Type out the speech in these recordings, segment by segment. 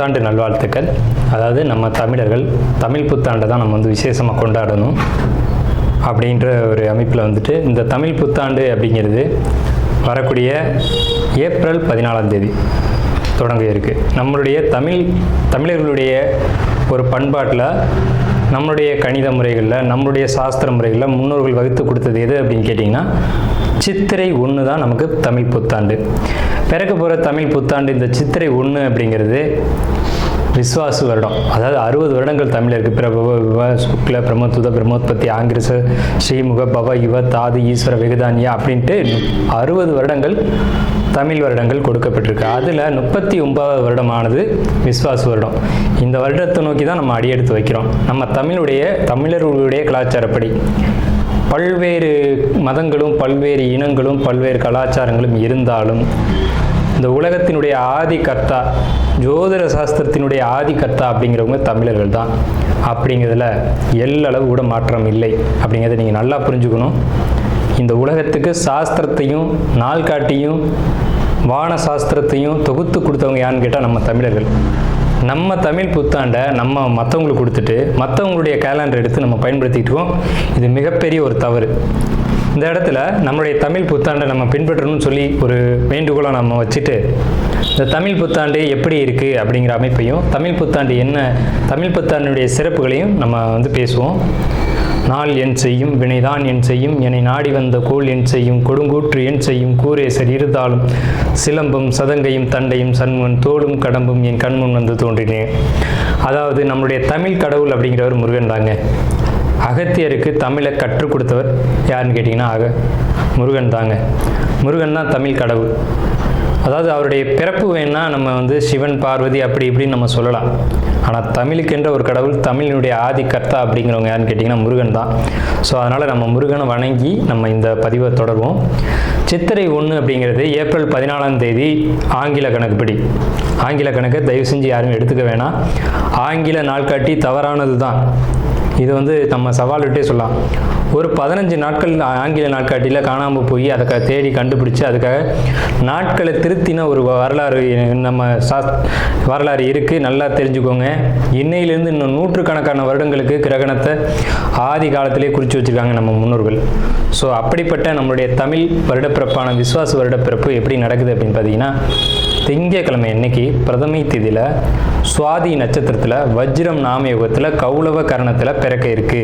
புத்தாண்டு நல்வாழ்த்துக்கள். அதாவது நம்ம தமிழர்கள் தமிழ் புத்தாண்டை தான் நம்ம வந்து விசேஷமாக கொண்டாடணும் அப்படின்ற ஒரு அமைப்பில் வந்துட்டு இந்த தமிழ் புத்தாண்டு அப்படிங்கிறது வரக்கூடிய ஏப்ரல் 14 தொடங்க இருக்குது. நம்மளுடைய தமிழர்களுடைய ஒரு பண்பாட்டில், நம்மளுடைய கணித முறைகளில், நம்மளுடைய சாஸ்திர முறைகளில் முன்னோர்கள் வகுத்து கொடுத்தது எது அப்படின்னு கேட்டிங்கன்னா சித்திரை 1 தான் நமக்கு தமிழ் புத்தாண்டு. பிறக்க போகிற தமிழ் புத்தாண்டு இந்த சித்திரை 1 அப்படிங்கிறது விஸ்வாசு வருடம். அதாவது 60 வருடங்கள் தமிழருக்கு பிரபவ விவ சுக்ல பிரமோத்துத பிரம்மோத்பத்தி ஆங்கிரச ஸ்ரீமுக பவ யுவ தாது ஈஸ்வர வெகுதானியா அப்படின்ட்டு 60 வருடங்கள் தமிழ் வருடங்கள் கொடுக்கப்பட்டிருக்கு. அதில் 39வது வருடமானது விஸ்வாசு வருடம். இந்த வருடத்தை நோக்கி தான் நம்ம அடியெடுத்து வைக்கிறோம். நம்ம தமிழர்களுடைய கலாச்சாரப்படி பல்வேறு மதங்களும் பல்வேறு இனங்களும் பல்வேறு கலாச்சாரங்களும் இருந்தாலும் இந்த உலகத்தினுடைய ஆதி கர்த்தா, ஜோதிட சாஸ்திரத்தினுடைய ஆதி கர்த்தா அப்படிங்கிறவங்க தமிழர்கள் தான். அப்படிங்கிறதுல எல்லளவு கூட மாற்றம் இல்லை அப்படிங்கிறத நீங்கள் நல்லா புரிஞ்சுக்கணும். இந்த உலகத்துக்கு சாஸ்திரத்தையும் நாள்காட்டியும் வான சாஸ்திரத்தையும் தொகுத்து கொடுத்தவங்க யாருன்னு கேட்டால் நம்ம தமிழர்கள். நம்ம தமிழ் புத்தாண்டை நம்ம மற்றவங்களுக்கு கொடுத்துட்டு மற்றவங்களுடைய கேலண்டர் எடுத்து நம்ம பயன்படுத்திக்கிட்டோம். இது மிகப்பெரிய ஒரு தவறு. இந்த இடத்துல நம்மளுடைய தமிழ் புத்தாண்டை நம்ம பின்பற்றணும்னு சொல்லி ஒரு வேண்டுகோளை நம்ம வச்சுட்டு இந்த தமிழ் புத்தாண்டு எப்படி இருக்குது அப்படிங்கிற அமைப்பையும் தமிழ் புத்தாண்டு என்ன, தமிழ் புத்தாண்டுடைய சிறப்புகளையும் நம்ம வந்து பேசுவோம். நாள் என் செய்யும் வினைதான் என் செய்யும் என்னை நாடி வந்த கோள் என் செய்யும் கொடுங்கூற்று என் செய்யும் கூரேசர் இருந்தாலும் சிலம்பும் சதங்கையும் தண்டையும் சண்முன் தோளும் கடம்பும் என் கண்முன் வந்து தோன்றினேன். அதாவது நம்மளுடைய தமிழ் கடவுள் அப்படிங்கிறவர் முருகன் தாங்க. அகத்தியருக்கு தமிழை கற்றுக் கொடுத்தவர் யாருன்னு கேட்டிங்கன்னா முருகன் தாங்க. முருகன் தான் தமிழ் கடவுள். அதாவது அவருடைய பிறப்பு வேணால் நம்ம வந்து சிவன் பார்வதி அப்படி இப்படின்னு நம்ம சொல்லலாம். ஆனால் தமிழுக்கென்ற ஒரு கடவுள், தமிழினுடைய ஆதி கர்த்தா அப்படிங்கிறவங்க யாருன்னு கேட்டிங்கன்னா முருகன் தான். ஸோ அதனால் நம்ம முருகனை வணங்கி நம்ம இந்த பதிவை தொடர்வோம். சித்திரை 1 அப்படிங்கிறது ஏப்ரல் 14 ஆங்கில கணக்குப்படி. ஆங்கில கணக்கை தயவு செஞ்சு யாரும் எடுத்துக்க வேணாம். ஆங்கில நாள்காட்டி தவறானது தான். இது வந்து நம்ம சவால் விட்டே சொல்லலாம். ஒரு 15 நாட்கள் ஆங்கில நாட்காட்டியில் காணாமல் போய் அதை தேடி கண்டுபிடிச்சி அதுக்காக நாட்களை திருத்தின ஒரு வரலாறு நம்ம வரலாறு இருக்குது. நல்லா தெரிஞ்சுக்கோங்க. இன்னையிலேருந்து இன்னும் நூற்றுக்கணக்கான வருடங்களுக்கு கிரகணத்தை ஆதி காலத்திலே குறித்து வச்சுருக்காங்க நம்ம முன்னோர்கள். ஸோ அப்படிப்பட்ட நம்மளுடைய தமிழ் வருடப்பிறப்பான விஸ்வாச வருடப்பிறப்பு எப்படி நடக்குது அப்படின்னு பார்த்தீங்கன்னா, திங்கட்கிழமை அன்னைக்கு பிரதமை திதியில் சுவாதி நட்சத்திரத்தில் வஜ்ரம் நாமயோகத்தில் கௌளவ கரணத்தில் பிறக்க இருக்குது.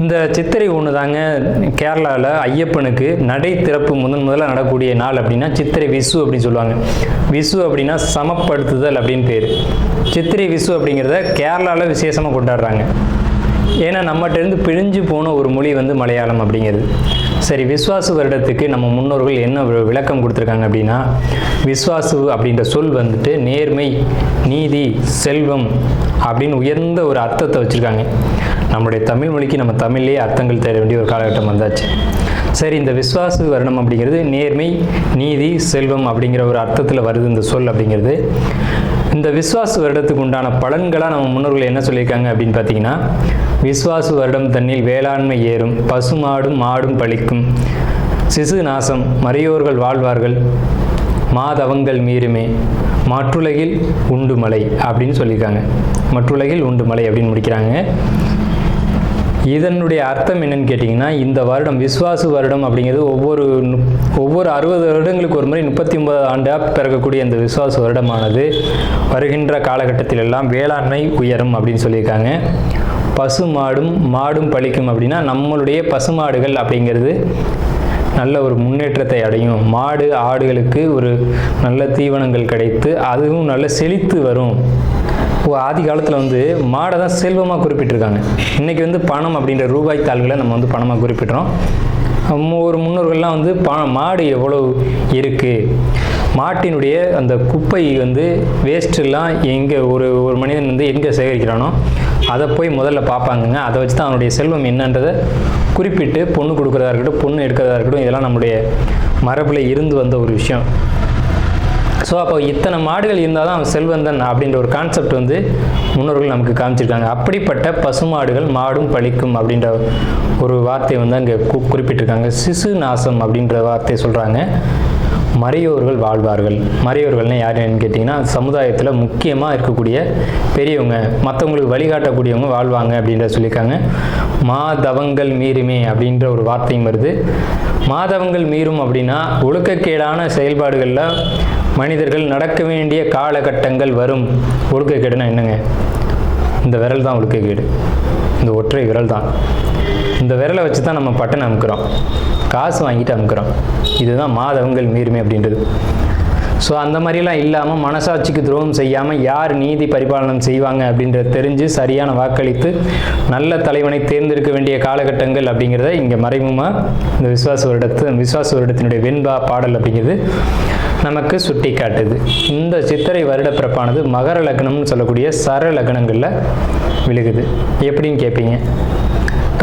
இந்த சித்திரை 1 தாங்க கேரளாவில் ஐயப்பனுக்கு நடை திறப்பு முதல்ல நடக்கக்கூடிய நாள் அப்படின்னா சித்திரை விசு அப்படின்னு சொல்லுவாங்க. விசு அப்படின்னா சமப்படுத்துதல் அப்படின்னு பேர். சித்திரை விசு அப்படிங்கிறத கேரளாவில் விசேஷமாக கொண்டாடுறாங்க. ஏன்னா நம்மகிட்டேருந்து பிழிஞ்சு போன ஒரு மொழி வந்து மலையாளம் அப்படிங்கிறது. சரி, விஸ்வாசு வருடத்துக்கு நம்ம முன்னோர்கள் என்ன விளக்கம் கொடுத்துருக்காங்க அப்படின்னா, விஸ்வாசு அப்படின்ற சொல் வந்துட்டு நேர்மை, நீதி, செல்வம் அப்படின்னு உயர்ந்த ஒரு அர்த்தத்தை வச்சுருக்காங்க. நம்முடைய தமிழ் மொழிக்கு நம்ம தமிழ்லேயே அர்த்தங்கள் தேட வேண்டிய ஒரு காலகட்டம் வந்தாச்சு. சரி, இந்த விஸ்வாசு வருடம் அப்படிங்கிறது நேர்மை, நீதி, செல்வம் அப்படிங்கிற ஒரு அர்த்தத்தில் வருது இந்த சொல் அப்படிங்கிறது. இந்த விஸ்வாசு வருடத்துக்கு உண்டான பலன்களாக நம்ம முன்னோர்கள் என்ன சொல்லியிருக்காங்க அப்படின்னு பார்த்தீங்கன்னா, விஸ்வாசு வருடம் தன்னில் வேளாண்மை ஏறும், பசுமாடும் மாடும் பழிக்கும், சிசு நாசம், மறையோர்கள் வாழ்வார்கள், மாதவங்கள் மீறுமே, மற்றுலகில் உண்டு மலை அப்படின்னு சொல்லியிருக்காங்க. மற்றுலகில் உண்டு மலை அப்படின்னு முடிக்கிறாங்க. இதனுடைய அர்த்தம் என்னன்னு கேட்டிங்கன்னா, இந்த வருடம் விஸ்வாசு வருடம் அப்படிங்கிறது ஒவ்வொரு 60 வருடங்களுக்கு ஒரு முறை 39 ஆண்டாக பிறக்கக்கூடிய இந்த விஸ்வாசு வருடமானது வருகின்ற காலகட்டத்தில் எல்லாம் வேளாண்மை உயரும் அப்படின்னு சொல்லியிருக்காங்க. மாடும் பழிக்கும் அப்படின்னா நம்மளுடைய பசுமாடுகள் அப்படிங்கிறது நல்ல ஒரு முன்னேற்றத்தை அடையும். மாடு ஆடுகளுக்கு ஒரு நல்ல தீவனங்கள் கிடைத்து அதுவும் நல்ல செழித்து வரும். ஆதி காலத்தில் வந்து மாடை தான் செல்வமாக குறிப்பிட்டிருக்காங்க. இன்றைக்கி வந்து பணம் அப்படின்ற ரூபாய் தாள்களை நம்ம வந்து பணமாக குறிப்பிட்றோம். ஒரு முன்னோர்கள்லாம் வந்து மாடு எவ்வளோ இருக்குது, மாட்டினுடைய அந்த குப்பை வந்து வேஸ்ட்டெல்லாம் எங்கே ஒரு மனிதன் வந்து எங்கே சேகரிக்கிறானோ அதை போய் முதல்ல பார்ப்பாங்கங்க. அதை வச்சு தான் அவனுடைய செல்வம் என்னன்றதை குறிப்பிட்டு பொண்ணு கொடுக்குறதா இருக்கட்டும், பொண்ணு எடுக்கிறதா இருக்கட்டும், இதெல்லாம் நம்முடைய மரபில் இருந்து வந்த ஒரு விஷயம். ஸோ அப்போ இத்தனை மாடுகள் இருந்தால் தான் அவன் செல்வந்தன் அப்படின்ற ஒரு கான்செப்ட் வந்து முன்னோர்கள் நமக்கு காமிச்சிருக்காங்க. அப்படிப்பட்ட பசுமாடுகள் மாடும் பழிக்கும் அப்படின்ற ஒரு வார்த்தையை வந்து அங்கே குறிப்பிட்டிருக்காங்க. சிசு நாசம் அப்படின்ற வார்த்தையை சொல்கிறாங்க. மறையோர்கள் வாழ்வார்கள். மறையோர்கள்னு யாருன்னு கேட்டிங்கன்னா சமுதாயத்தில் முக்கியமாக இருக்கக்கூடிய பெரியவங்க, மற்றவங்களுக்கு வழிகாட்டக்கூடியவங்க வாழ்வாங்க அப்படின்ற சொல்லியிருக்காங்க. மாதவங்கள் மீறுமே அப்படின்ற ஒரு வார்த்தையும் வருது. மாதவங்கள் மீறும் அப்படின்னா ஒழுக்கக்கேடான செயல்பாடுகளில் மனிதர்கள் நடக்க வேண்டிய காலகட்டங்கள் வரும். ஒழுக்கக்கேடுனா என்னங்க? இந்த விரல் தான் ஒழுக்கக்கேடு, இந்த ஒற்றை விரல் தான். இந்த விரலை வச்சு தான் நம்ம பட்டனை அமுக்கிறோம், காசு வாங்கிட்டு அமுக்கிறோம். இதுதான் மாதவங்கள் மீறுமே அப்படின்றது. ஸோ அந்த மாதிரிலாம் இல்லாமல் மனசாட்சிக்கு துரோகம் செய்யாமல் யார் நீதி பரிபாலனம் செய்வாங்க அப்படின்றத தெரிஞ்சு சரியான வாக்களித்து நல்ல தலைவனை தேர்ந்தெடுக்க வேண்டிய காலகட்டங்கள் அப்படிங்கிறத இங்கே மறைமுகமாக இந்த விசுவாச வருடத்தினுடைய வெண்பா பாடல் அப்படிங்கிறது நமக்கு சுட்டி காட்டுது. இந்த சித்திரை வருட பிறப்பானது மகர லக்னம்னு சொல்லக்கூடிய சர லக்னங்களில் விழுகுது. எப்படின்னு கேட்பீங்க?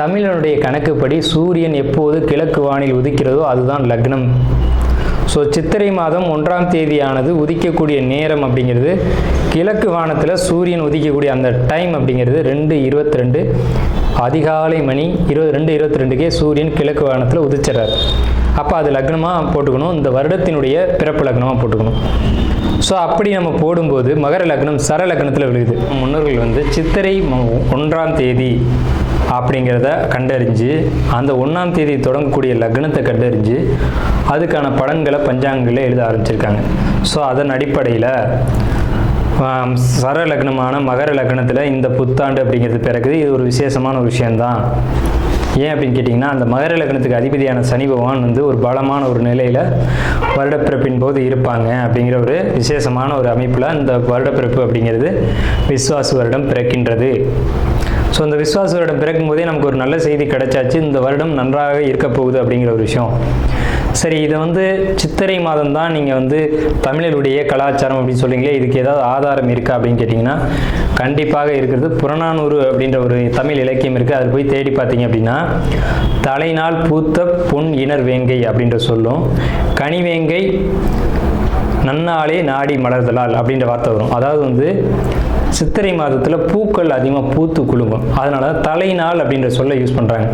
தமிழனுடைய கணக்குப்படி சூரியன் எப்போது கிழக்கு வானில் உதிக்கிறதோ அதுதான் லக்னம். ஸோ சித்திரை மாதம் 1ஆம் தேதியானது உதிக்கக்கூடிய நேரம் அப்படிங்கிறது கிழக்கு வானத்தில் சூரியன் உதிக்கக்கூடிய அந்த டைம் அப்படிங்கிறது 2:22 அதிகாலை மணி 2:22க்கே சூரியன் கிழக்கு வானத்தில் உதிச்சிடறாரு. அப்போ அது லக்னமாக போட்டுக்கணும், இந்த வருடத்தினுடைய பிறப்பு லக்னமாக போட்டுக்கணும். ஸோ அப்படி நம்ம போடும்போது மகர லக்னம் சர லக்னத்தில் விழுகுது. முன்னோர்கள் சித்திரை 1ஆம் தேதி அப்படிங்கிறத கண்டறிஞ்சு அந்த 1ஆம் தேதி தொடங்கக்கூடிய லக்னத்தை கண்டறிஞ்சு அதுக்கான பலன்களை பஞ்சாங்கங்களில் எழுத ஆரம்பிச்சிருக்காங்க. ஸோ அதன் அடிப்படையில் சர லக்னமான மகர லக்னத்தில் இந்த புத்தாண்டு அப்படிங்கிறது பிறகுது. இது ஒரு விசேஷமான ஒரு விஷயந்தான். ஏன் அப்படின்னு கேட்டிங்கன்னா, அந்த மகர லக்னத்துக்கு அதிபதியான சனி பகவான் ஒரு பலமான ஒரு நிலையில் வருடப்பிறப்பின் போது இருப்பாங்க அப்படிங்கிற ஒரு விசேஷமான ஒரு அமைப்பில் இந்த வருடப்பிறப்பு அப்படிங்கிறது விஸ்வாச வருடம் பிறக்கின்றது. ஸோ இந்த விஸ்வாச வருடம் பிறக்கும் போதே நமக்கு ஒரு நல்ல செய்தி கிடைச்சாச்சு, இந்த வருடம் நன்றாக இருக்க போகுது அப்படிங்கிற ஒரு விஷயம். சரி, இதை சித்திரை மாதம் தான் நீங்கள் தமிழருடைய கலாச்சாரம் அப்படின்னு சொல்றீங்களே, இதுக்கு ஏதாவது ஆதாரம் இருக்கா அப்படின்னு கேட்டிங்கன்னா கண்டிப்பாக இருக்கிறது. புறநானூறு அப்படின்ற ஒரு தமிழ் இலக்கியம் இருக்குது. அதில் போய் தேடி பார்த்தீங்க அப்படின்னா தலைநாள் பூத்த பொன் இணர் வேங்கை அப்படின்ற சொல்லும், கனிவேங்கை நன்னாளே நாடி மலர்தலால் அப்படின்ற வார்த்தை வரும். அதாவது சித்திரை மாதத்தில் பூக்கள் அதிகமாக பூத்து குலுங்கும். அதனால தலைநாள் அப்படின்ற சொல்ல யூஸ் பண்ணுறாங்க.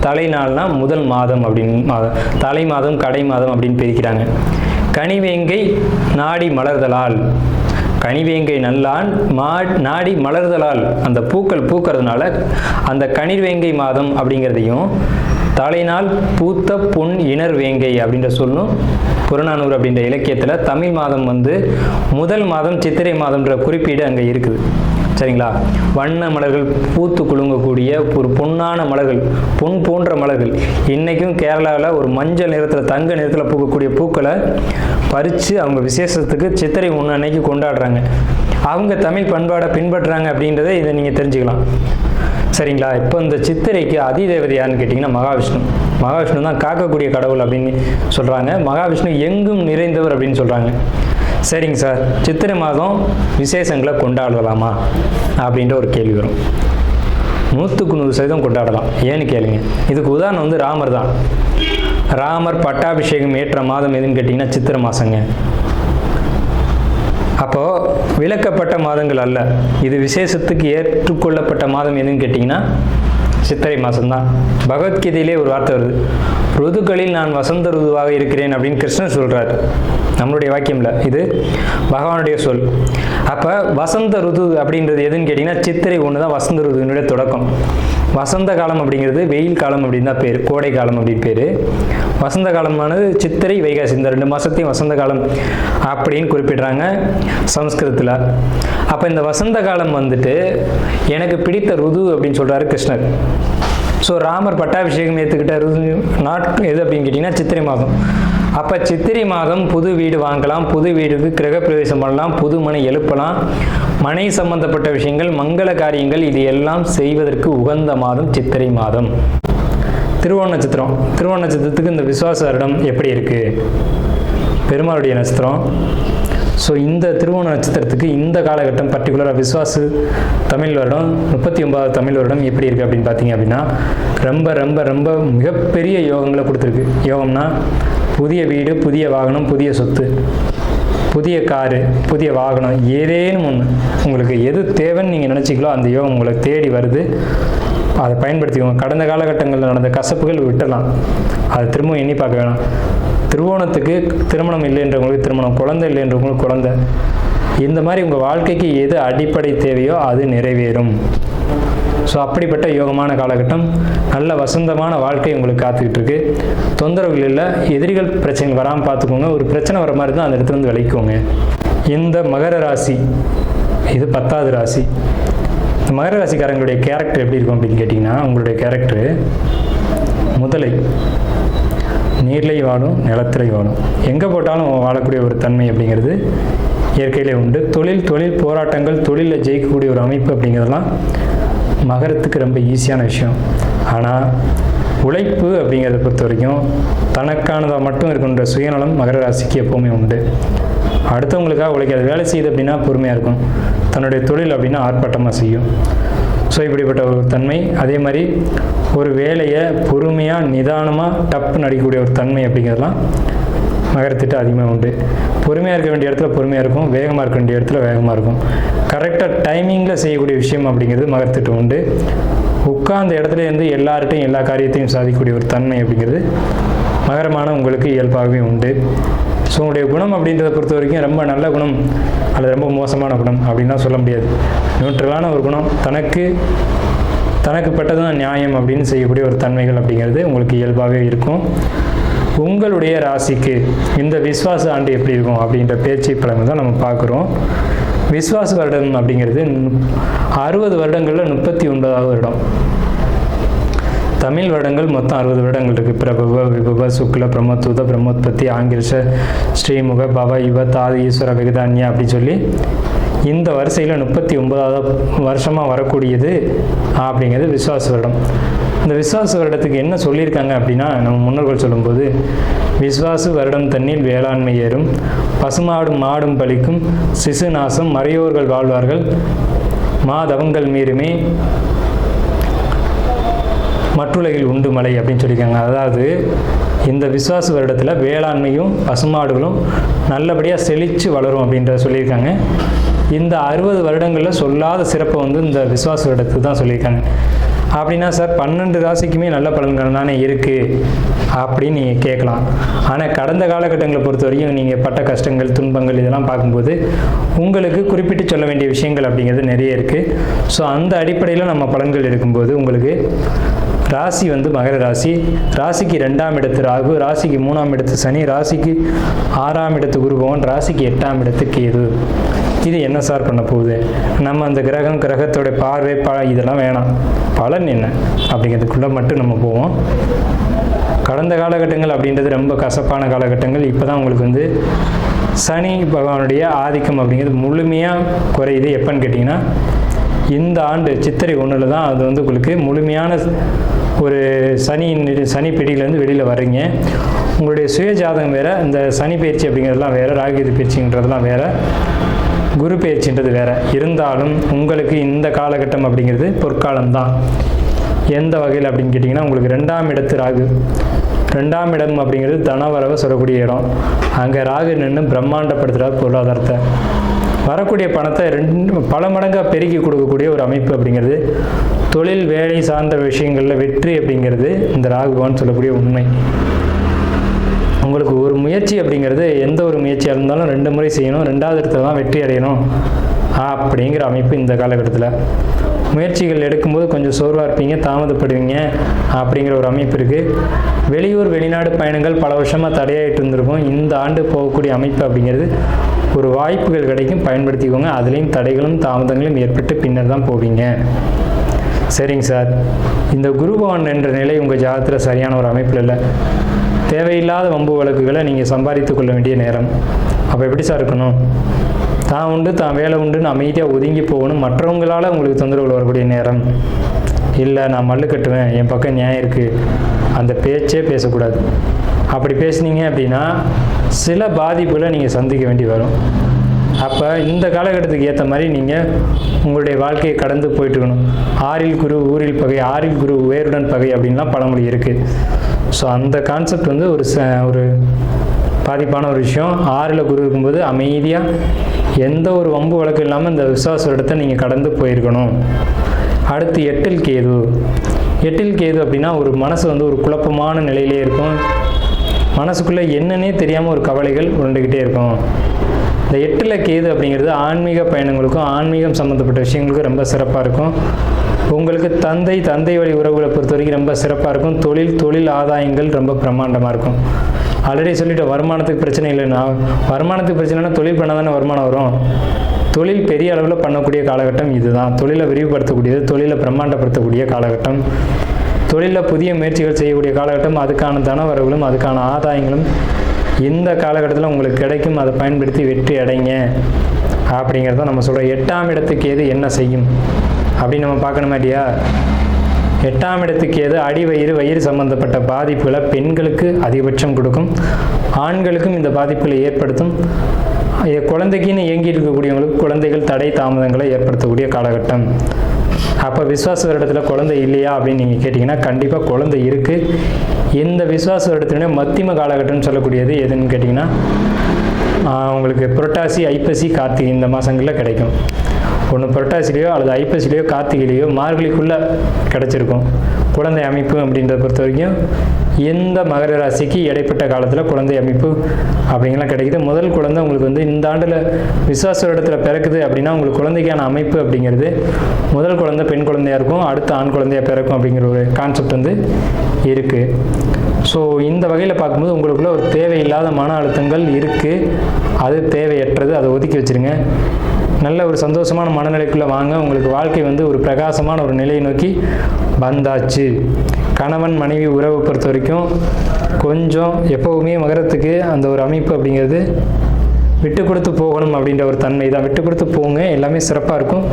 தலைநாள்னா முதல் மாதம் அப்படின்னு, தலை மாதம் கடை மாதம் அப்படின்னு பிரிக்கிறாங்க. கனிவேங்கை நாடி மலர்தலால், கனிவேங்கை நல்லான் நாடி மலர்தலால், அந்த பூக்கள் பூக்கிறதுனால அந்த கனிவேங்கை மாதம் அப்படிங்கிறதையும் தலைநாள் பூத்த பொன் இணர் வேங்கை அப்படின்ற சொல்லும் புறநானூறு அப்படின்ற இலக்கியத்தில் தமிழ் மாதம் முதல் மாதம் சித்திரை மாதம்ன்ற குறிப்பீடு அங்கே இருக்குது. சரிங்களா? வண்ண மலர்கள் பூத்து குலுங்கக்கூடிய ஒரு பொன்னான மலர்கள், பொன் போன்ற மலர்கள். இன்றைக்கும் கேரளாவில் ஒரு மஞ்சள் நிறத்தில் தங்க நிறத்தில் பூக்கக்கூடிய பூக்களை பறித்து அவங்க விசேஷத்துக்கு சித்திரை 1 அன்னைக்கு கொண்டாடுறாங்க. அவங்க தமிழ் பண்பாடை பின்பற்றுறாங்க அப்படின்றத இதை நீங்கள் தெரிஞ்சுக்கலாம். சரிங்களா? இப்போ இந்த சித்திரைக்கு அதிதேவதை யாருன்னு கேட்டிங்கன்னா மகாவிஷ்ணு. மகாவிஷ்ணு தான் காக்கக்கூடிய கடவுள் அப்படின்னு சொல்கிறாங்க. மகாவிஷ்ணு எங்கும் நிறைந்தவர் அப்படின்னு சொல்கிறாங்க. சரிங்க சார், சித்திரை மாதம் விசேஷங்களை கொண்டாடலாமா அப்படின்ற ஒரு கேள்வி வரும். 100% கொண்டாடலாம். ஏன்னு கேளுங்க. இதுக்கு உதாரணம் ராமர் தான். ராமர் பட்டாபிஷேகம் ஏற்ற மாதம் எதுன்னு கேட்டிங்கன்னா சித்திரை மாதங்க. அப்போது விலக்கப்பட்ட மாதங்கள் அல்ல, இது விசேஷத்துக்கு ஏற்றுக்கொள்ளப்பட்ட மாதம் எதுன்னு கேட்டிங்கன்னா சித்திரை மாதம்தான். பகவத்கீதையிலே ஒரு வார்த்தை வருது, ருதுக்களில் நான் வசந்த ருதுவாக இருக்கிறேன் அப்படின்னு கிருஷ்ணன் சொல்கிறார். நம்மளுடைய வாக்கியம்ல, இது பகவானுடைய சொல். அப்போ வசந்த ருது அப்படின்றது எதுன்னு கேட்டிங்கன்னா சித்திரை 1 தான் வசந்த ருதுனுடைய தொடக்கம். வசந்த காலம் அப்படிங்கிறது வெயில் காலம் அப்படின்னு தான் பேர், கோடை காலம் அப்படின்னு பேர். வசந்த காலமானது சித்திரை வைகாசி, இந்த 2 மாதத்தையும் வசந்த காலம் அப்படின்னு குறிப்பிடுறாங்க சமஸ்கிருதத்தில். அப்போ இந்த வசந்த காலம் எனக்கு பிடித்த ருது அப்படின்னு சொல்கிறாரு கிருஷ்ணர். ஸோ ராமர் பட்டாபிஷேகம் ஏற்றுக்கிட்ட நாட்கள் எது அப்படின்னு கேட்டிங்கன்னா சித்திரை மாதம். அப்போ சித்திரை மாதம் புது வீடு வாங்கலாம், புது வீடுக்கு கிரகப்பிரவேசம் பண்ணலாம், புது மனை எழுப்பலாம், மனை சம்பந்தப்பட்ட விஷயங்கள், மங்கள காரியங்கள், இது எல்லாம் செய்வதற்கு உகந்த மாதம் சித்திரை மாதம். திருவோண நட்சத்திரம், திருவோண நட்சத்திரத்துக்கு இந்த விசுவாச வருடம் எப்படி இருக்குது? பெருமாளுடைய நட்சத்திரம். ஸோ இந்த திருவோண நட்சத்திரத்துக்கு இந்த காலகட்டம் பர்டிகுலராக விசுவாச தமிழ் வருடம் 39வது தமிழ் வருடம் எப்படி இருக்குது அப்படின்னு பார்த்தீங்க அப்படின்னா ரொம்ப ரொம்ப ரொம்ப மிகப்பெரிய யோகங்களை கொடுத்துருக்கு. யோகம்னா புதிய வீடு, புதிய வாகனம், புதிய சொத்து, புதிய காரு, புதிய வாகனம், ஏதேனும் ஒன்று உங்களுக்கு எது தேவைன்னு நீங்கள் நினச்சிங்களோ அந்த யோகம் உங்களை தேடி வருது. அதை பயன்படுத்திக்கோங்க. கடந்த காலகட்டங்களில் நடந்த கசப்புகள் விட்டுடலாம், அதை திரும்பவும் எண்ணி பார்க்க வேணாம். திருவோணத்துக்கு திருமணம் இல்லைன்றவங்களுக்கு திருமணம், குழந்தை இல்லைன்றவங்களுக்கு குழந்தை. இந்த மாதிரி உங்கள் வாழ்க்கைக்கு எது அடிப்படை தேவையோ அது நிறைவேறும். ஸோ அப்படிப்பட்ட யோகமான காலகட்டம், நல்ல வசந்தமான வாழ்க்கை உங்களுக்கு காத்துக்கிட்டு இருக்கு. தொந்தரவுகள் இல்லை, எதிரிகள் பிரச்சனைகள் வராமல் பார்த்துக்கோங்க. ஒரு பிரச்சனை வர மாதிரி தான் அந்த இடத்துல வந்து விளைக்கோங்க. இந்த மகர ராசி இது 10வது ராசி. இந்த மகர ராசிக்காரங்களுடைய கேரக்டர் எப்படி இருக்கும் அப்படின்னு கேட்டிங்கன்னா, உங்களுடைய கேரக்டரு முதலை, நீர்லை வாழும் நிலத்திலை வாழும், எங்கே போட்டாலும் வாழக்கூடிய ஒரு தன்மை அப்படிங்கிறது இயற்கையிலே உண்டு. தொழில் போராட்டங்கள், தொழிலில் ஜெயிக்கக்கூடிய ஒரு அமைப்பு அப்படிங்கிறதெல்லாம் மகரத்துக்கு ரொம்ப ஈஸியான விஷயம். ஆனால் உழைப்பு அப்படிங்கிறத பொறுத்த வரைக்கும் தனக்கானதாக மட்டும் இருக்கின்ற சுயநலம் மகர ராசிக்கு எப்போவுமே உண்டு. அடுத்தவங்களுக்காக உழைக்காது. வேலை செய்யுது அப்படின்னா பொறுமையாக இருக்கும், தன்னுடைய தொழில் அப்படின்னா ஆர்ப்பாட்டமாக செய்யும். ஸோ இப்படிப்பட்ட ஒரு தன்மை. அதே மாதிரி ஒரு வேலையை பொறுமையாக நிதானமாக டப்புன்னு அடிக்கக்கூடிய ஒரு தன்மை அப்படிங்கிறதுலாம் மகரத்திட்ட அதிகமாக உண்டு. பொறுமையாக இருக்க வேண்டிய இடத்துல பொறுமையாக இருக்கும், வேகமாக இருக்க வேண்டிய இடத்துல வேகமாக இருக்கும். கரெக்டாக டைமிங்கில் செய்யக்கூடிய விஷயம் அப்படிங்கிறது மகரத்திட்ட உண்டு. உட்கார்ந்த இடத்துல இருந்து எல்லார்ட்டையும் எல்லா காரியத்தையும் சாதிக்கக்கூடிய ஒரு தன்மை அப்படிங்கிறது மகரமான உங்களுக்கு இயல்பாகவே உண்டு. ஸோ உங்களுடைய குணம் அப்படின்றத பொறுத்த வரைக்கும் ரொம்ப நல்ல குணம் அல்லது ரொம்ப மோசமான குணம் அப்படின்லாம் சொல்ல முடியாது. நியூட்ரலான ஒரு குணம், தனக்கு பட்டது தான் நியாயம் அப்படின்னு செய்யக்கூடிய ஒரு தன்மைகள் அப்படிங்கிறது உங்களுக்கு இயல்பாகவே இருக்கும். உங்களுடைய ராசிக்கு இந்த விஸ்வாச ஆண்டு எப்படி இருக்கும் அப்படின்ற பேச்சு பலன் தான் நம்ம பார்க்குறோம். விஸ்வாச வருடம் அப்படிங்கிறது 60 வருடங்களில் 39வது வருடம். தமிழ் வருடங்கள் மொத்தம் 60 வருடங்கள் இருக்குது. பிரபவ, விபவ, சுக்ல, பிரம்மோத்வத, பிரம்மோத்பத்தி, ஆங்கிரிஷ, ஸ்ரீமுக, பவ, யுவ, தாது, ஈஸ்வர, விகதான்யா அப்படி சொல்லி இந்த வரிசையில் 39வது வருஷமாக வரக்கூடியது அப்படிங்கிறது விஸ்வாச வருடம். இந்த விஸ்வாச வருடத்துக்கு என்ன சொல்லியிருக்காங்க அப்படின்னா, நம்ம முன்னோர்கள் சொல்லும்போது, விஸ்வாச வருடம் தண்ணீர் வேளாண்மை ஏறும், பசுமாடும் மாடும் பலிக்கும், சிசு நாசம் மறையோர்கள் வாழ்வார்கள், மாதவங்கள் மீறுமே, மற்றுலகில் உண்டு மலை அப்படின்னு சொல்லியிருக்காங்க. அதாவது இந்த விஸ்வாச வருடத்தில் வேளாண்மையும் பசுமாடுகளும் நல்லபடியாக செழித்து வளரும் அப்படின்றத சொல்லியிருக்காங்க. இந்த 60 வருடங்களில் சொல்லாத சிறப்பை வந்து இந்த விஸ்வாச வருடத்துக்கு தான் சொல்லியிருக்காங்க. அப்படின்னா சார் 12 ராசிக்குமே நல்ல பலன்கள் தானே இருக்குது அப்படின்னு நீங்கள் கேட்கலாம். ஆனால் கடந்த காலகட்டங்களை பொறுத்த வரைக்கும் நீங்கள் பட்ட கஷ்டங்கள், துன்பங்கள் இதெல்லாம் பார்க்கும்போது உங்களுக்கு குறிப்பிட்டு சொல்ல வேண்டிய விஷயங்கள் அப்படிங்கிறது நிறைய இருக்குது. ஸோ அந்த அடிப்படையில் நம்ம பலன்கள் எடுக்கும்போது உங்களுக்கு ராசி வந்து மகர ராசி, ராசிக்கு 2ஆம் இடத்து ராகு, ராசிக்கு 3ஆம் இடத்து சனி, ராசிக்கு 6ஆம் இடத்து குரு பகவான், ராசிக்கு 8ஆம் இடத்து கேது. இது என்ன சார் பண்ண போகுது? நம்ம அந்த கிரகத்தோட பார்வை இதெல்லாம் வேணாம், பலன் என்ன அப்படிங்கிறதுக்குள்ளே மட்டும் நம்ம போவோம். கடந்த காலகட்டங்கள் அப்படின்றது ரொம்ப கசப்பான காலகட்டங்கள். இப்போ தான் உங்களுக்கு வந்து சனி பகவானுடைய ஆதிக்கம் அப்படிங்கிறது முழுமையாக குறையுது. எப்போன்னு கேட்டிங்கன்னா, இந்த ஆண்டு சித்திரை 1 தான் அது வந்து உங்களுக்கு முழுமையான ஒரு சனி பிடியிலேருந்து வெளியில் வர்றீங்க. உங்களுடைய சுய ஜாதகம் வேறு, இந்த சனி பயிற்சி அப்படிங்கிறதுலாம் வேறு, ராகுகேது பயிற்சின்றதுலாம் வேறு, குரு பயிற்சின்றது வேறு. இருந்தாலும் உங்களுக்கு இந்த காலகட்டம் அப்படிங்கிறது பொற்காலம்தான். எந்த வகையில் அப்படின்னு கேட்டிங்கன்னா, உங்களுக்கு 2ஆம் இடத்து ராகு, 2ஆம் இடம் அப்படிங்கிறது தனவரவை சொல்லக்கூடிய இடம். அங்கே ராகு நின்று பிரம்மாண்டப்படுத்துகிறார் பொருளாதாரத்தை. வரக்கூடிய பணத்தை பல மடங்காக பெருக்கி கொடுக்கக்கூடிய ஒரு அமைப்பு அப்படிங்கிறது, தொழில் வேலை சார்ந்த விஷயங்களில் வெற்றி அப்படிங்கிறது இந்த ராகுவான்னு சொல்லக்கூடிய உண்மை. உங்களுக்கு ஒரு முயற்சி அப்படிங்கிறது எந்த ஒரு முயற்சியாக இருந்தாலும் 2 முறை செய்யணும், 2வது இடத்துல தான் வெற்றி அடையணும் அப்படிங்கிற அமைப்பு இந்த காலகட்டத்தில். முயற்சிகள் எடுக்கும்போது கொஞ்சம் சோர்வாக இருப்பீங்க, தாமதப்படுவீங்க அப்படிங்கிற ஒரு அமைப்பு இருக்குது. வெளியூர் வெளிநாடு பயணங்கள் பல வருஷமாக தடையாகிட்டு இருந்திருக்கும். இந்த ஆண்டு போகக்கூடிய அமைப்பு அப்படிங்கிறது ஒரு வாய்ப்புகள் கிடைக்கும், பயன்படுத்திக்கோங்க. அதுலேயும் தடைகளும் தாமதங்களும் ஏற்பட்டு பின்னர் தான் போவீங்க. சரிங்க சார், இந்த குரு பகவான் என்ற நிலை உங்கள் ஜாதகத்தில் சரியான ஒரு அமைப்பில் இல்லை. தேவையில்லாத வம்பு வழக்குகளை நீங்கள் சம்பாதித்து கொள்ள வேண்டிய நேரம். அப்போ எப்படி சார் இருக்கணும்? தான் உண்டு, தான் வேலை உண்டுன்னு அமைதியாக ஒதுங்கி போகணும். மற்றவங்களால் உங்களுக்கு தொந்தரவுகள் வரக்கூடிய நேரம் இல்லை. நான் மல்லு கட்டுவேன், என் பக்கம் நியாயம் இருக்குது, அந்த பேச்சே பேசக்கூடாது. அப்படி பேசுனீங்க அப்படின்னா சில பாதிப்புகளை நீங்கள் சந்திக்க வேண்டி வரும். அப்போ இந்த காலகட்டத்துக்கு ஏற்ற மாதிரி நீங்கள் உங்களுடைய வாழ்க்கையை கடந்து போயிட்டுருக்கணும். 6ல் குரு ஊரில் பகை, 6ல் குரு வேருடன் பகை அப்படின்லாம் பழமொழி இருக்குது. ஸோ அந்த கான்செப்ட் வந்து ஒரு பாதிப்பான ஒரு விஷயம். 6ல் குரு இருக்கும்போது அமைதியாக எந்த ஒரு வம்பு வழக்கு இல்லாமல் இந்த விசுவாச இடத்தை நீங்கள் கடந்து போயிருக்கணும். அடுத்து 8ல் கேது. 8ல் கேது அப்படின்னா ஒரு மனசு வந்து ஒரு குழப்பமான நிலையிலே இருக்கும். மனசுக்குள்ளே என்னன்னே தெரியாமல் ஒரு கவலைகள் உருண்டுக்கிட்டே இருக்கும். இந்த 8ல் கேது அப்படிங்கிறது ஆன்மீக பயணங்களுக்கும் ஆன்மீகம் சம்மந்தப்பட்ட விஷயங்களுக்கும் ரொம்ப சிறப்பாக இருக்கும். உங்களுக்கு தந்தை வழி உறவுகளை பொறுத்த வரைக்கும் ரொம்ப சிறப்பாக இருக்கும். தொழில் ஆதாயங்கள் ரொம்ப பிரம்மாண்டமாக இருக்கும். ஆல்ரெடி சொல்லிவிட்டு வருமானத்துக்கு பிரச்சனை இல்லைன்னா, வருமானத்துக்கு பிரச்சனைனா தொழில் பண்ண தானே வருமானம் வரும். தொழில் பெரிய அளவில் பண்ணக்கூடிய காலகட்டம் இதுதான். தொழிலை விரிவுபடுத்தக்கூடியது, தொழிலை பிரம்மாண்டப்படுத்தக்கூடிய காலகட்டம், தொழிலில் புதிய முயற்சிகள் செய்யக்கூடிய காலகட்டம். அதுக்கான தன வரவுகளும் அதுக்கான ஆதாயங்களும் இந்த காலகட்டத்தில் உங்களுக்கு கிடைக்கும். அதை பயன்படுத்தி வெற்றி அடைங்க அப்படிங்கிறத நம்ம சொல்கிறோம். 8ஆம் இடத்துக்கு எது என்ன செய்யும் அப்படின்னு நம்ம பார்க்கணுமா இல்லையா? 8ஆம் இடத்துக்கு எது வயிறு சம்பந்தப்பட்ட பாதிப்புகளை பெண்களுக்கு அதிகபட்சம் கொடுக்கும், ஆண்களுக்கும் இந்த பாதிப்புகளை ஏற்படுத்தும். குழந்தைக்குன்னு இயங்கிட்டு இருக்கக்கூடியவங்களுக்கு குழந்தைகள் தடை தாமதங்களை ஏற்படுத்தக்கூடிய காலகட்டம். அப்போ விஸ்வாச வருடத்தில் குழந்தை இல்லையா அப்படின்னு நீங்கள் கேட்டிங்கன்னா கண்டிப்பாக குழந்தை இருக்குது. இந்த விஸ்வாச வருடத்தினுடைய மத்தியம காலகட்டம்னு சொல்லக்கூடியது எதுன்னு கேட்டிங்கன்னா உங்களுக்கு புரட்டாசி, ஐப்பசி, கார்த்திகை இந்த மாதங்களில் கிடைக்கும். ஒன்று புரட்டாசிலேயோ அல்லது ஐப்பசிலேயோ கார்த்திகையிலேயோ மார்கழிக்குள்ளே கிடச்சிருக்கும் குழந்தை அமைப்பு. அப்படின்றத பொறுத்த வரைக்கும் எந்த மகர ராசிக்கு இடைப்பட்ட காலத்தில் குழந்தை அமைப்பு அப்படிங்கலாம் கிடைக்குது. முதல் குழந்தை உங்களுக்கு வந்து இந்த ஆண்டில் விஸ்வாச வருடத்தில் பிறக்குது அப்படின்னா உங்களுக்கு குழந்தைக்கான அமைப்பு அப்படிங்கிறது முதல் குழந்தை பெண் குழந்தையாக இருக்கும், அடுத்த ஆண் குழந்தையாக பிறக்கும் அப்படிங்கிற ஒரு கான்செப்ட் வந்து இருக்குது. ஸோ இந்த வகையில் பார்க்கும்போது உங்களுக்குள்ள ஒரு தேவையில்லாத மன அழுத்தங்கள் இருக்குது. அது தேவையற்றது, அதை ஒதுக்கி வச்சுருங்க. நல்ல ஒரு சந்தோஷமான மனநிலைக்குள்ளே வாங்க. உங்களுக்கு வாழ்க்கை வந்து ஒரு பிரகாசமான ஒரு நிலையை நோக்கி வந்தாச்சு. கணவன் மனைவி உறவை பொறுத்த வரைக்கும் கொஞ்சம் எப்போவுமே மகரத்துக்கு அந்த ஒரு அமைப்பு அப்படிங்கிறது விட்டு கொடுத்து போகணும் அப்படின்ற ஒரு தன்மை தான். விட்டு கொடுத்து போங்க, எல்லாமே சிறப்பாக இருக்கும்.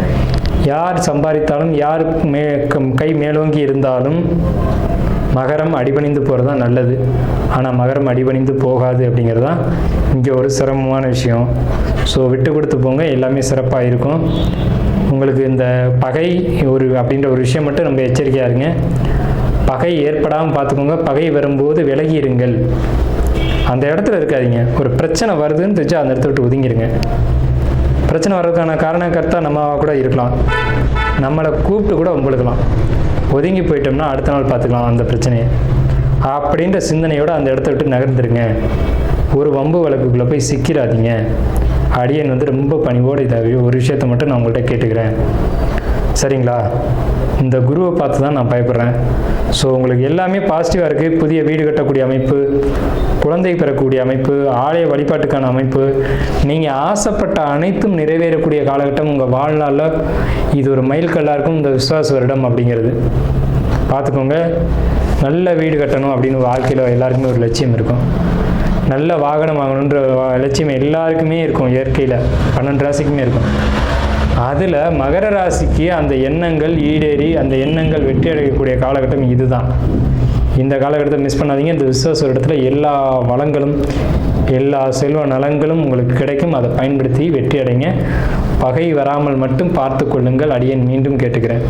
யார் சம்பாதித்தாலும் யார் கை மேலோங்கி இருந்தாலும் மகரம் அடிபணிந்து போகிறது தான் நல்லது. ஆனால் மகரம் அடிபணிந்து போகாது அப்படிங்கிறது தான் இங்கே ஒரு சிரமமான விஷயம். ஸோ விட்டு கொடுத்து போங்க, எல்லாமே சிறப்பாக இருக்கும். உங்களுக்கு இந்த பகை அப்படின்ற ஒரு விஷயம் மட்டும் ரொம்ப எச்சரிக்கையாக இருங்க. பகை ஏற்படாமல் பார்த்துக்கோங்க. பகை வரும்போது விலகி இருங்கள், அந்த இடத்துல இருக்காதீங்க. ஒரு பிரச்சனை வருதுன்னு தெரிஞ்சு அந்த இடத்த விட்டு ஒதுங்கிடுங்க. பிரச்சனை வர்றதுக்கான காரணக்கர்த்தா நம்ம கூட இருக்கலாம், நம்மளை கூப்பிட்டு கூட உங்களுக்கலாம். ஒதுங்கி போயிட்டோம்னா அடுத்த நாள் பார்த்துக்கலாம் அந்த பிரச்சனையை அப்படின்ற சிந்தனையோடு அந்த இடத்த விட்டு நகர்ந்துருங்க. ஒரு வம்பு வழக்குக்குள்ளே போய் சிக்கிறாதீங்க. அடியன் வந்து ரொம்ப பணிவோடு இதாக ஒரு விஷயத்த மட்டும் நான் உங்கள்கிட்ட கேட்டுக்கிறேன், சரிங்களா? இந்த குருவை பார்த்து தான் நான் பயப்படுறேன். ஸோ உங்களுக்கு எல்லாமே பாசிட்டிவாக இருக்குது. புதிய வீடு கட்டக்கூடிய அமைப்பு, குழந்தை பெறக்கூடிய அமைப்பு, ஆலய வழிபாட்டுக்கான அமைப்பு, நீங்கள் ஆசைப்பட்ட அனைத்தும் நிறைவேறக்கூடிய காலகட்டம் உங்கள் வாழ்நாளில். இது ஒரு மைல்கல்லாக இருக்கும் இந்த விஸ்வாச வருடம் அப்படிங்கிறது. பார்த்துக்கோங்க. நல்ல வீடு கட்டணும் அப்படின்னு வாழ்க்கையில் எல்லாருக்குமே ஒரு லட்சியம் இருக்கும். நல்ல வாகனம் வாங்கணுன்ற லட்சியம் எல்லாருக்குமே இருக்கும். இயற்கையில் 12 ராசிக்குமே இருக்கும். அதில் மகர ராசிக்கு அந்த எண்ணங்கள் ஈடேறி அந்த எண்ணங்கள் வெற்றி அடையக்கூடிய காலகட்டம் இதுதான். இந்த காலகட்டத்தை மிஸ் பண்ணாதீங்க. இந்த விஸ்வாச இடத்துல எல்லா வளங்களும் எல்லா செல்வ நலங்களும் உங்களுக்கு கிடைக்கும். அதை பயன்படுத்தி வெற்றி அடைங்க. பகை வராமல் மட்டும் பார்த்து கொள்ளுங்கள். அடியேன் மீண்டும் கேட்டுக்கிறேன்.